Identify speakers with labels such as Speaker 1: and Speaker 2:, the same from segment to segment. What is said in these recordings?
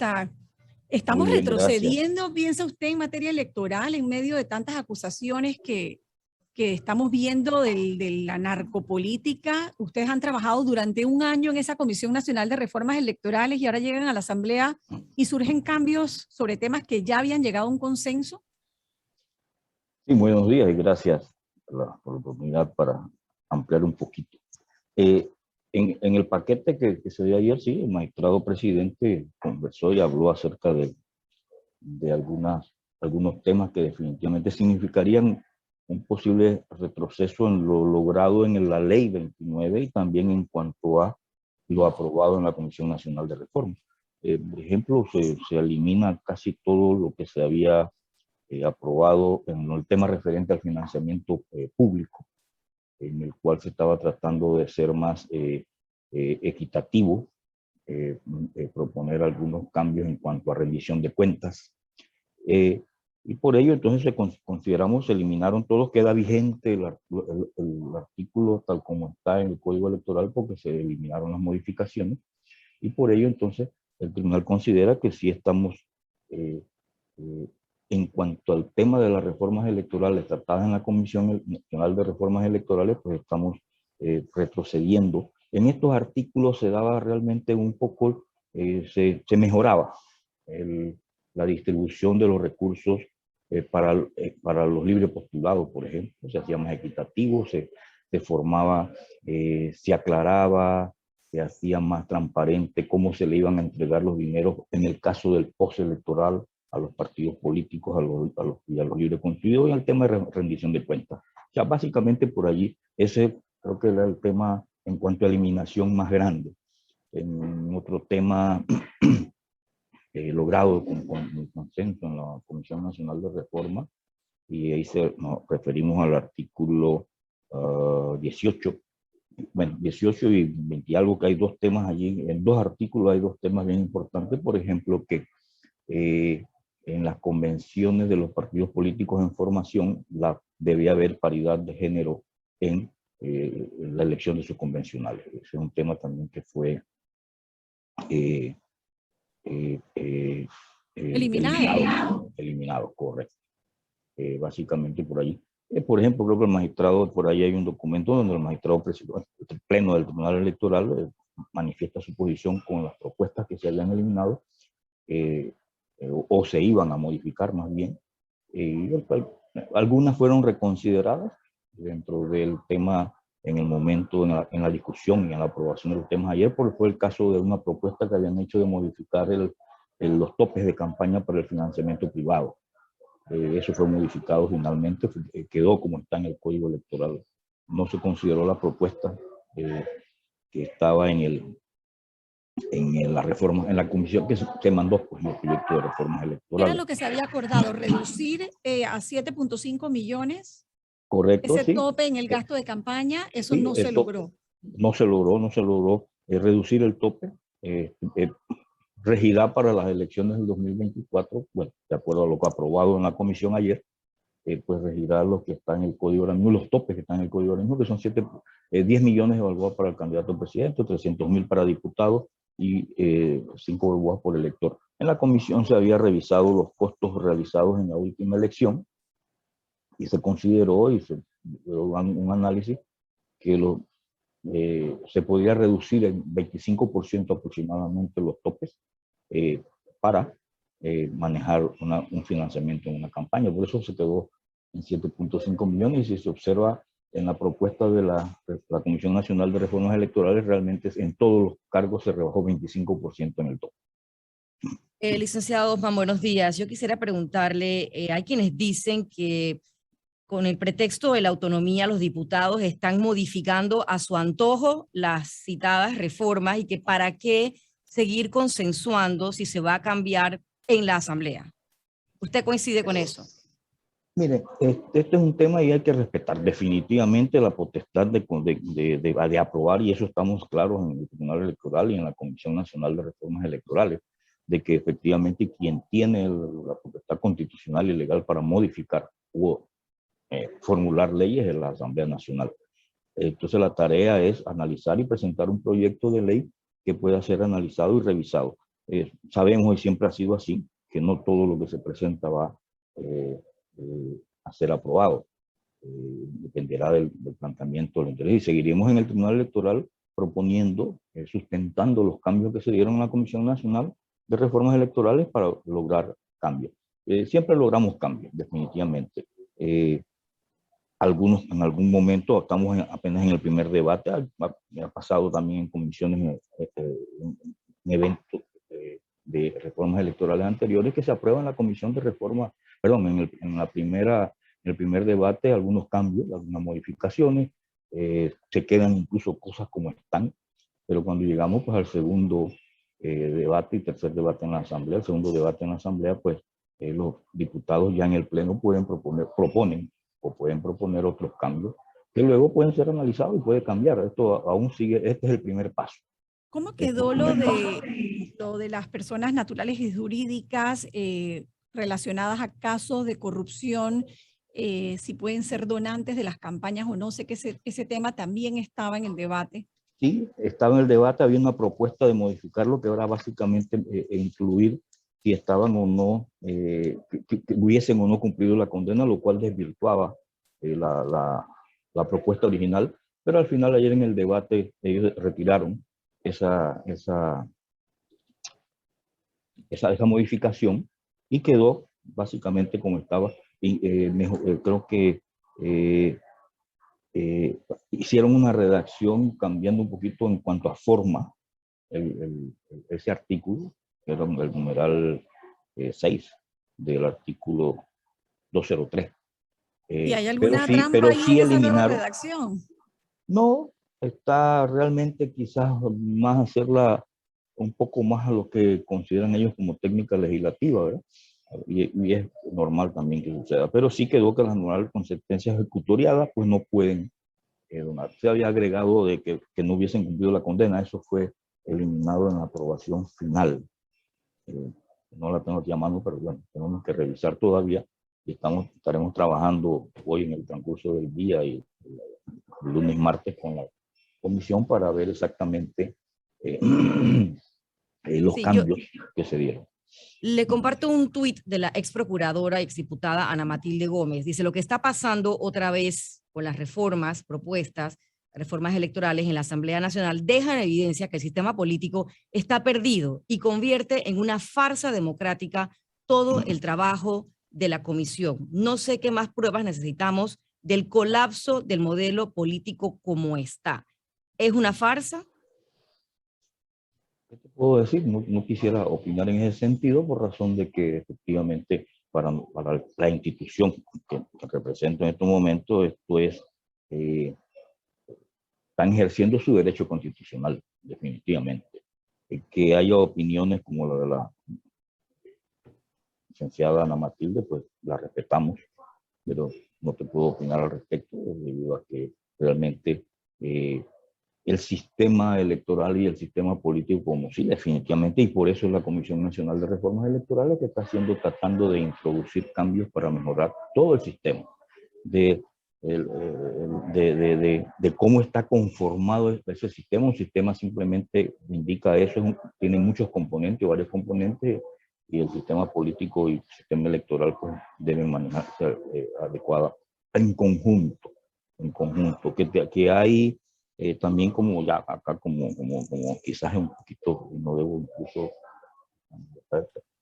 Speaker 1: está?
Speaker 2: Muy
Speaker 1: ¿Estamos
Speaker 2: bien, gracias.
Speaker 1: retrocediendo, piensa usted, en materia electoral en medio de tantas acusaciones que estamos viendo de la narcopolítica? Ustedes han trabajado durante un año en esa Comisión Nacional de Reformas Electorales y ahora llegan a la Asamblea y surgen cambios sobre temas que ya habían llegado a un consenso.
Speaker 2: Sí, buenos días y gracias por la oportunidad para ampliar un poquito. En el paquete que se dio ayer, sí, el magistrado presidente conversó y habló acerca de algunos temas que definitivamente significarían un posible retroceso en lo logrado en la Ley 29 y también en cuanto a lo aprobado en la Comisión Nacional de Reforma. Por ejemplo, se elimina casi todo lo que se había aprobado en el tema referente al financiamiento público, en el cual se estaba tratando de ser más equitativo, proponer algunos cambios en cuanto a rendición de cuentas. Y por ello entonces consideramos eliminaron todo, queda vigente el artículo tal como está en el Código Electoral porque se eliminaron las modificaciones y por ello entonces el tribunal considera que sí estamos en cuanto al tema de las reformas electorales tratadas en la Comisión Nacional de Reformas Electorales, pues estamos retrocediendo. En estos artículos se daba realmente un poco, se mejoraba la distribución de los recursos para los libres postulados, por ejemplo. Se hacía más equitativo, se formaba, se aclaraba, se hacía más transparente cómo se le iban a entregar los dineros en el caso del postelectoral a los partidos políticos, y a los libres constituidos, y al tema de rendición de cuentas. O sea, básicamente por allí, ese creo que era el tema en cuanto a eliminación más grande. En otro tema logrado con consenso en la Comisión Nacional de Reforma, y ahí nos referimos al artículo 18, bueno, 18 y 20 y algo, que hay dos temas allí, en dos artículos hay dos temas bien importantes, por ejemplo, que en las convenciones de los partidos políticos en formación debía haber paridad de género en la elección de sus convencionales. Ese es un tema también que fue eliminado, correcto. Básicamente por allí. Por ejemplo, creo que el magistrado, por ahí hay un documento donde el magistrado presidente, el pleno del Tribunal Electoral manifiesta su posición con las propuestas que se habían eliminado o se iban a modificar más bien. Algunas fueron reconsideradas dentro del tema en el momento, en la discusión y en la aprobación de los temas ayer, porque fue el caso de una propuesta que habían hecho de modificar los topes de campaña para el financiamiento privado. Eso fue modificado finalmente, quedó como está en el Código Electoral. No se consideró la propuesta que estaba en la reforma, en la comisión que se mandó pues, el proyecto de reformas electorales.
Speaker 1: Era lo que se había acordado, reducir a 7.5 millones.
Speaker 2: Correcto,
Speaker 1: ese
Speaker 2: sí.
Speaker 1: Tope en el gasto de campaña, eso
Speaker 2: sí,
Speaker 1: no se logró.
Speaker 2: No se logró reducir el tope. Regirá para las elecciones del 2024, bueno, de acuerdo a lo que aprobado en la comisión ayer, pues regirá lo que está en el código ahora mismo, los topes que están en el código ahora mismo, que son 10 millones evaluados para el candidato a presidente, 300.000 para diputado y 5 evaluados por elector. En la comisión se había revisado los costos realizados en la última elección y se consideró y se dio un análisis que se podría reducir en 25% aproximadamente los topes para manejar un financiamiento en una campaña. Por eso se quedó en 7.5 millones y si se observa en la propuesta de la Comisión Nacional de Reformas Electorales, realmente en todos los cargos se rebajó 25% en el tope.
Speaker 3: Licenciado Osman, buenos días. Yo quisiera preguntarle, hay quienes dicen que con el pretexto de la autonomía los diputados están modificando a su antojo las citadas reformas y que para qué seguir consensuando si se va a cambiar en la Asamblea. ¿Usted coincide con eso?
Speaker 2: Mire, este es un tema y hay que respetar definitivamente la potestad de aprobar, y eso estamos claros en el Tribunal Electoral y en la Comisión Nacional de Reformas Electorales, de que efectivamente quien tiene la potestad constitucional y legal para modificar o formular leyes es la Asamblea Nacional. Entonces la tarea es analizar y presentar un proyecto de ley que pueda ser analizado y revisado. Sabemos, y siempre ha sido así, que no todo lo que se presenta va a ser aprobado. Dependerá del planteamiento del interés. Y seguiremos en el Tribunal Electoral proponiendo, sustentando los cambios que se dieron en la Comisión Nacional de Reformas Electorales para lograr cambios. Siempre logramos cambios, definitivamente. Algunos en algún momento, estamos apenas en el primer debate, ha pasado también en comisiones, en eventos de reformas electorales anteriores que se aprueban en la Comisión de Reforma, perdón, en el primer debate algunos cambios, algunas modificaciones, se quedan incluso cosas como están, pero cuando llegamos pues al segundo debate y tercer debate en la Asamblea, el segundo debate en la Asamblea, pues los diputados ya en el Pleno proponen otros cambios que luego pueden ser analizados y puede cambiar. Esto aún sigue, este es el primer paso.
Speaker 1: ¿Cómo quedó lo de las personas naturales y jurídicas relacionadas a casos de corrupción? Si pueden ser donantes de las campañas o no. Sé que ese tema también estaba en el debate.
Speaker 2: Sí, estaba en el debate, había una propuesta de modificarlo que ahora básicamente incluir si estaban o no, que hubiesen o no cumplido la condena, lo cual desvirtuaba la propuesta original, pero al final ayer en el debate ellos retiraron esa modificación y quedó básicamente como estaba. Y, creo que hicieron una redacción cambiando un poquito en cuanto a forma ese artículo, que era el numeral 6 del artículo 203.
Speaker 1: ¿Y hay alguna trampa
Speaker 2: pero
Speaker 1: ahí
Speaker 2: sí
Speaker 1: en esa nueva
Speaker 2: eliminaron.
Speaker 1: redacción?
Speaker 2: No, está realmente quizás más hacerla un poco más a lo que consideran ellos como técnica legislativa, ¿verdad? Y es normal también que suceda, pero sí quedó que las normales con sentencias ejecutoriadas pues no pueden donar. Se había agregado de que no hubiesen cumplido la condena, eso fue eliminado en la aprobación final. No la tengo aquí a mano, pero bueno, tenemos que revisar todavía y estaremos trabajando hoy en el transcurso del día y el lunes, martes con la comisión para ver exactamente los cambios que se dieron.
Speaker 3: Le comparto un tuit de la ex procuradora, exdiputada Ana Matilde Gómez. Dice, lo que está pasando otra vez con las reformas propuestas, reformas electorales en la Asamblea Nacional, deja en evidencia que el sistema político está perdido y convierte en una farsa democrática todo el trabajo de la comisión. No sé qué más pruebas necesitamos del colapso del modelo político como está. ¿Es una farsa?
Speaker 2: ¿Qué te puedo decir? No quisiera opinar en ese sentido por razón de que efectivamente para la institución que represento en estos momentos, esto es, están ejerciendo su derecho constitucional, definitivamente. Que haya opiniones como la de la licenciada Ana Matilde, pues la respetamos, pero no te puedo opinar al respecto debido a que realmente el sistema electoral y el sistema político como sí, definitivamente, y por eso es la Comisión Nacional de Reformas Electorales que está tratando de introducir cambios para mejorar todo el sistema, de cómo está conformado ese sistema. Un sistema simplemente indica eso, tiene muchos componentes, varios componentes, y el sistema político y el sistema electoral pues, deben manejarse adecuada en conjunto, que hay también como ya acá como quizás un poquito, no debo incluso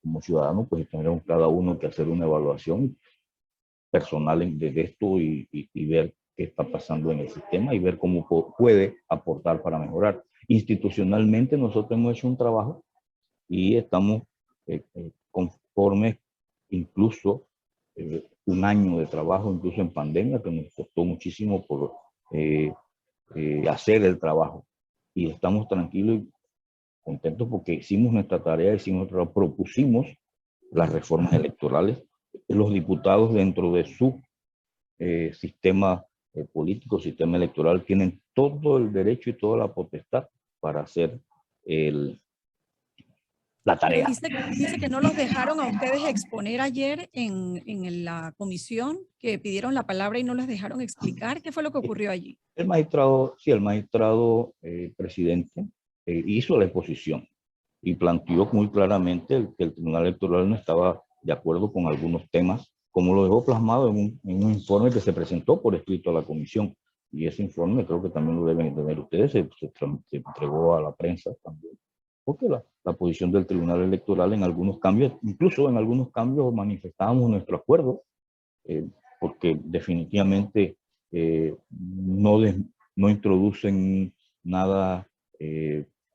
Speaker 2: como ciudadano, pues tenemos cada uno que hacer una evaluación personal de esto y ver qué está pasando en el sistema y ver cómo puede aportar para mejorar. Institucionalmente nosotros hemos hecho un trabajo y estamos conformes, incluso un año de trabajo, incluso en pandemia, que nos costó muchísimo por hacer el trabajo. Y estamos tranquilos y contentos porque hicimos nuestra tarea, propusimos las reformas electorales. Los diputados dentro de su sistema político, sistema electoral, tienen todo el derecho y toda la potestad para hacer la tarea.
Speaker 1: Dice que no los dejaron a ustedes exponer ayer en la comisión, que pidieron la palabra y no les dejaron explicar. ¿Qué fue lo que ocurrió allí?
Speaker 2: El magistrado presidente hizo la exposición y planteó muy claramente que el Tribunal Electoral no estaba de acuerdo con algunos temas, como lo dejó plasmado en un informe que se presentó por escrito a la comisión. Y ese informe creo que también lo deben tener ustedes, se entregó a la prensa también. Porque la posición del Tribunal Electoral en algunos cambios, incluso en algunos cambios manifestábamos nuestro acuerdo, porque definitivamente no introducen nada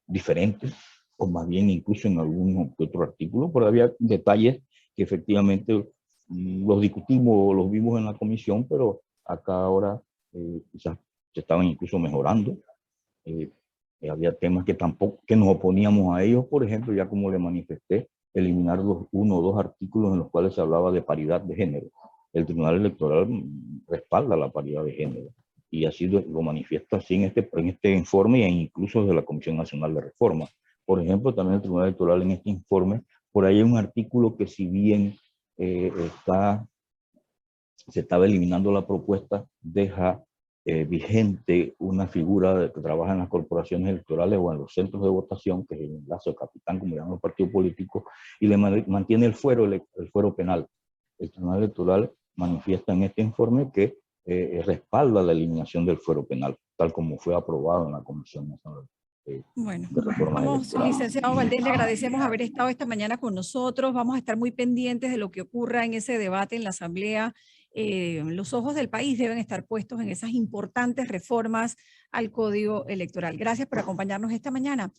Speaker 2: diferente, o más bien incluso en algún otro artículo, pero había detalles que efectivamente los discutimos, los vimos en la comisión, pero acá ahora quizás se estaban incluso mejorando. Había temas que nos oponíamos a ellos, por ejemplo, ya como le manifesté, eliminar uno o dos artículos en los cuales se hablaba de paridad de género. El Tribunal Electoral respalda la paridad de género y así lo manifiesta así en este informe e incluso de la Comisión Nacional de Reforma. Por ejemplo, también el Tribunal Electoral en este informe, por ahí hay un artículo que si bien se estaba eliminando la propuesta, deja vigente una figura que trabaja en las corporaciones electorales o en los centros de votación, que es el enlace de capitán, como llaman los partidos políticos, y le mantiene el fuero penal. El Tribunal Electoral manifiesta en este informe que respalda la eliminación del fuero penal, tal como fue aprobado en la Comisión Nacional
Speaker 1: Bueno,
Speaker 2: de Reforma
Speaker 1: vamos,
Speaker 2: Electoral.
Speaker 1: licenciado Valdés, le agradecemos haber estado esta mañana con nosotros. Vamos a estar muy pendientes de lo que ocurra en ese debate en la Asamblea. Los ojos del país deben estar puestos en esas importantes reformas al Código Electoral. Gracias por acompañarnos esta mañana.